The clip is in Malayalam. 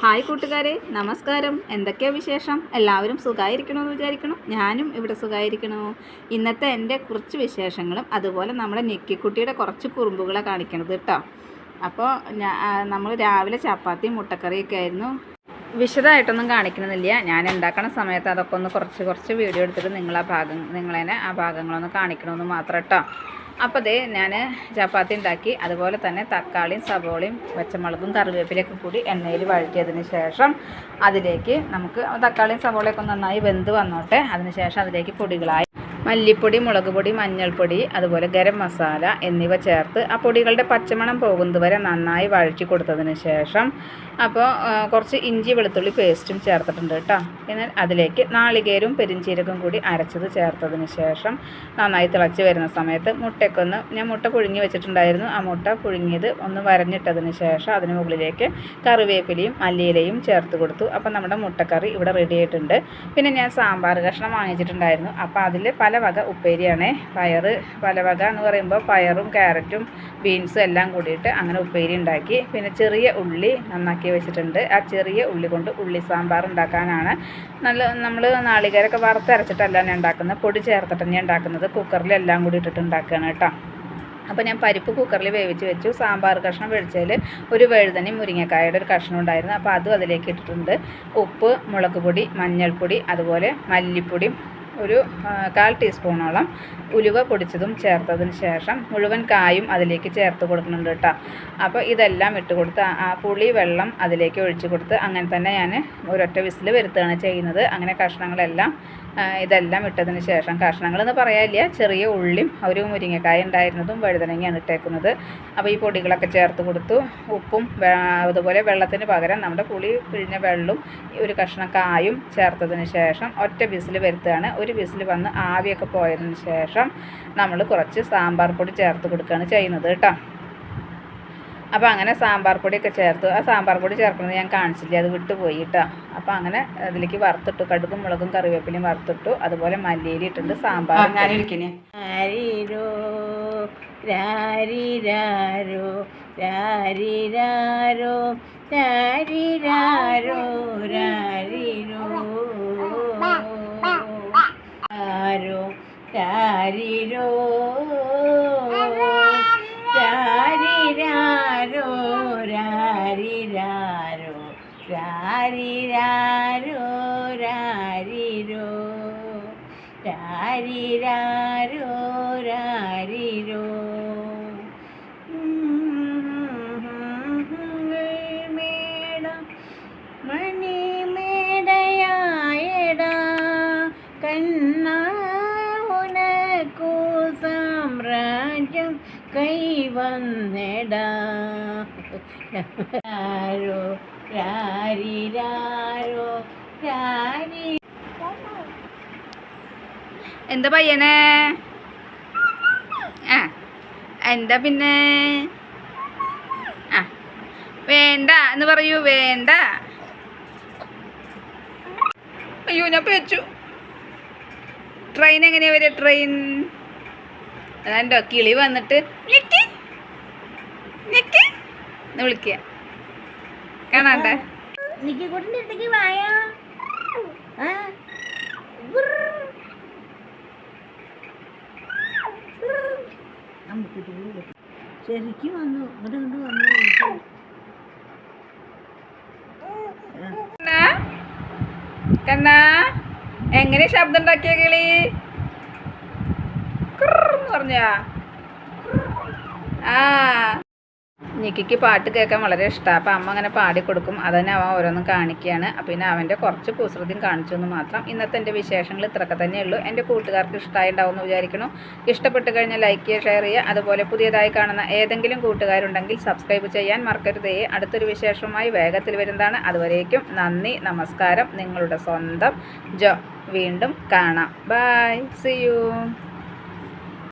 ഹായ് കൂട്ടുകാരെ, നമസ്കാരം. എന്തൊക്കെയാണ് വിശേഷം? എല്ലാവരും സുഖമായിരിക്കണമെന്ന് വിചാരിക്കണം. ഞാനും ഇവിടെ സുഖമായിരിക്കണോ. ഇന്നത്തെ എൻ്റെ കുറച്ച് വിശേഷങ്ങളും അതുപോലെ നമ്മുടെ നിക്കിക്കുട്ടിയുടെ കുറച്ച് കുറുമ്പുകളെ കാണിക്കണത് കേട്ടോ. അപ്പോൾ നമ്മൾ രാവിലെ ചപ്പാത്തിയും മുട്ടക്കറിയൊക്കെ ആയിരുന്നു. വിശദമായിട്ടൊന്നും കാണിക്കണമെന്നില്ല. ഞാൻ ഉണ്ടാക്കണ സമയത്ത് അതൊക്കെ ഒന്ന് കുറച്ച് വീഡിയോ എടുത്തിട്ട് നിങ്ങളെന്നെ ആ ഭാഗങ്ങളൊന്ന് കാണിക്കണമെന്ന് മാത്രം കേട്ടോ. അപ്പോൾ അതേ ഞാൻ ചപ്പാത്തി ഉണ്ടാക്കി. അതുപോലെ തന്നെ തക്കാളിയും സവോളയും പച്ചമുളകും കറിവേപ്പിലൊക്കെ കൂടി എണ്ണയിൽ വഴറ്റിയതിന് ശേഷം അതിലേക്ക് നമുക്ക് തക്കാളിയും സവോളയൊക്കെ നന്നായി വെന്ത് വന്നോട്ടെ. അതിന് ശേഷം അതിലേക്ക് പൊടികളായി മല്ലിപ്പൊടി, മുളക് പൊടി, മഞ്ഞൾപ്പൊടി, അതുപോലെ ഗരം മസാല എന്നിവ ചേർത്ത് ആ പൊടികളുടെ പച്ചമണം പോകുന്നത് വരെ നന്നായി വഴറ്റി കൊടുത്തതിന് ശേഷം അപ്പോൾ കുറച്ച് ഇഞ്ചി വെളുത്തുള്ളി പേസ്റ്റും ചേർത്തിട്ടുണ്ട് കേട്ടോ. എന്നാൽ അതിലേക്ക് നാളികേരവും പെരിഞ്ചീരകവും കൂടി അരച്ചത് ചേർത്തതിന് ശേഷം നന്നായി തിളച്ച് വരുന്ന സമയത്ത് ഞാൻ മുട്ട പുഴുങ്ങി വെച്ചിട്ടുണ്ടായിരുന്നു. ആ മുട്ട പുഴുങ്ങിയത് ഒന്ന് വരഞ്ഞിട്ടതിന് ശേഷം അതിന് മുകളിലേക്ക് കറിവേപ്പിലയും മല്ലിയിലയും ചേർത്ത് കൊടുത്തു. അപ്പോൾ നമ്മുടെ മുട്ടക്കറി ഇവിടെ റെഡി ആയിട്ടുണ്ട്. പിന്നെ ഞാൻ സാമ്പാർ കഷ്ണം വാങ്ങിച്ചിട്ടുണ്ടായിരുന്നു. അപ്പോൾ അതിൽ പല വക ഉപ്പേരിയാണേ. പല വക എന്ന് പറയുമ്പോൾ പയറും ക്യാരറ്റും ബീൻസും എല്ലാം കൂടിയിട്ട് അങ്ങനെ ഉപ്പേരി ഉണ്ടാക്കി. പിന്നെ ചെറിയ ഉള്ളി നന്നാക്കി വെച്ചിട്ടുണ്ട്. ആ ചെറിയ ഉള്ളി കൊണ്ട് ഉള്ളി സാമ്പാർ ഉണ്ടാക്കാനാണ്. നമ്മൾ നാളികേരമൊക്കെ വറുത്തരച്ചിട്ടല്ല ഞാൻ ഉണ്ടാക്കുന്നത്, പൊടി ചേർത്തിട്ട് ഞാൻ ഉണ്ടാക്കുന്നത്. കുക്കറിലെല്ലാം കൂടി ഇട്ടിട്ട് ഉണ്ടാക്കുകയാണ് കേട്ടോ. അപ്പോൾ ഞാൻ പരിപ്പ് കുക്കറിൽ വേവിച്ച് വെച്ചു. സാമ്പാർ കഷ്ണം വെളിച്ചതിൽ ഒരു വഴുതനയും മുരിങ്ങക്കായുടെ ഒരു കഷ്ണം ഉണ്ടായിരുന്നു. അപ്പോൾ അതും അതിലേക്ക് ഇട്ടിട്ടുണ്ട്. ഉപ്പ്, മുളക് പൊടി, മഞ്ഞൾപ്പൊടി, അതുപോലെ മല്ലിപ്പൊടിയും ഒരു 1/4 ടീസ്പൂണോളം ഉലുവ പൊടിച്ചതും ചേർത്തതിന് ശേഷം മുഴുവൻ കായും അതിലേക്ക് ചേർത്ത് കൊടുക്കുന്നുണ്ട് കേട്ടോ. അപ്പോൾ ഇതെല്ലാം ഇട്ട് കൊടുത്ത് ആ പുളി വെള്ളം അതിലേക്ക് ഒഴിച്ച് കൊടുത്ത് അങ്ങനെ തന്നെ ഞാൻ ഒരൊറ്റ വിസിൽ വരുത്തുകയാണ് ചെയ്യുന്നത്. അങ്ങനെ കഷ്ണങ്ങളെല്ലാം ഇതെല്ലാം ഇട്ടതിന് ശേഷം, കഷ്ണങ്ങളെന്ന് പറയാനില്ല, ചെറിയ ഉള്ളിയും ഒരു മുരിങ്ങക്കായ ഉണ്ടായിരുന്നതും വഴുതനങ്ങയാണ് ഇട്ടേക്കുന്നത്. അപ്പോൾ ഈ പൊടികളൊക്കെ ചേർത്ത് കൊടുത്തു. ഉപ്പും അതുപോലെ വെള്ളത്തിന് പകരം നമ്മുടെ പുളി പിഴിഞ്ഞ വെള്ളവും ഒരു കഷ്ണം കായും ചേർത്തതിന് ശേഷം ഒറ്റ വിസിൽ വരുത്തുകയാണ്. ഒരു വിസിൽ വന്ന് ആവിയൊക്കെ പോയതിന് ശേഷം നമ്മൾ കുറച്ച് സാമ്പാർ പൊടി ചേർത്ത് കൊടുക്കുകയാണ് ചെയ്യുന്നത് കേട്ടോ. അപ്പോൾ അങ്ങനെ സാമ്പാർ പൊടിയൊക്കെ ചേർത്തു. ആ സാമ്പാർ പൊടി ചേർക്കുന്നത് ഞാൻ കാണിച്ചില്ല, അത് വിട്ടുപോയി കേട്ടോ. അപ്പോൾ അങ്ങനെ അതിലേക്ക് വറുത്തിട്ടു. കടുകും മുളകും കറിവേപ്പിലയും വറുത്തിട്ടു. അതുപോലെ മല്ലിയില ഇട്ടിട്ട് സാമ്പാർ ഞാനിരിക്കണേ. രാരിരോ രാരിരാരോ രാരിരാരോ രാരിരാരോ രാരിരോ രാരോ രാരിരോ രാരിരാരോ രാരിരാരോ രാരിരാരോ രാരിരോ രാരിരാരോ രാരിരോ മേടം മണിമേടയായടാ കണ്ണാ ഉനക്കു സാമ്രാജ്യം കൈവന്നെടാ രാരോ രാരിരാരോ രാരി. എന്താ പയ്യനെ? എന്താ പിന്നെ? വേണ്ട എന്ന് പറയൂ. വേണ്ട. അയ്യോ, ഞാൻ പേച്ചു. ട്രെയിൻ എങ്ങനെയാ വരിക? ട്രെയിൻ അതെന്തോ കിളി വന്നിട്ട് എന്ന് വിളിക്കുക കാണാണ്ടേ. നിക്കിക്കുട്ടിൻ്റെ അടുത്തേക്ക് വായോ. ശരിക്കും വന്നു ഇങ്ങോട്ട് വന്നു. കണ്ണാ, എങ്ങനെ ശബ്ദം ഉണ്ടാക്കിയ കിളി പറഞ്ഞാ? നിക്കിക്ക് പാട്ട് കേൾക്കാൻ വളരെ ഇഷ്ടമാണ്. അപ്പോൾ അമ്മ അങ്ങനെ പാടിക്കൊടുക്കും. അതന്നെ അവൻ ഓരോന്നും കാണിക്കുകയാണ്. അപ്പോൾ പിന്നെ അവൻ്റെ കുറച്ച് കുസൃതിയും കാണിച്ചു എന്ന് മാത്രം. ഇന്നത്തെ എൻ്റെ വിശേഷങ്ങൾ ഇത്രയൊക്കെ തന്നെയുള്ളൂ. എൻ്റെ കൂട്ടുകാർക്ക് ഇഷ്ടമായി ഉണ്ടാവുമെന്ന് വിചാരിക്കുന്നു. ഇഷ്ടപ്പെട്ട് കഴിഞ്ഞാൽ ലൈക്ക് ചെയ്യുക, ഷെയർ ചെയ്യുക. അതുപോലെ പുതിയതായി കാണുന്ന ഏതെങ്കിലും കൂട്ടുകാരുണ്ടെങ്കിൽ സബ്സ്ക്രൈബ് ചെയ്യാൻ മറക്കരുതേ. അടുത്തൊരു വിശേഷമായി വേഗത്തിൽ വരുന്നതാണ്. അതുവരേക്കും നന്ദി, നമസ്കാരം. നിങ്ങളുടെ സ്വന്തം ജോ. വീണ്ടും കാണാം. Bye, see U.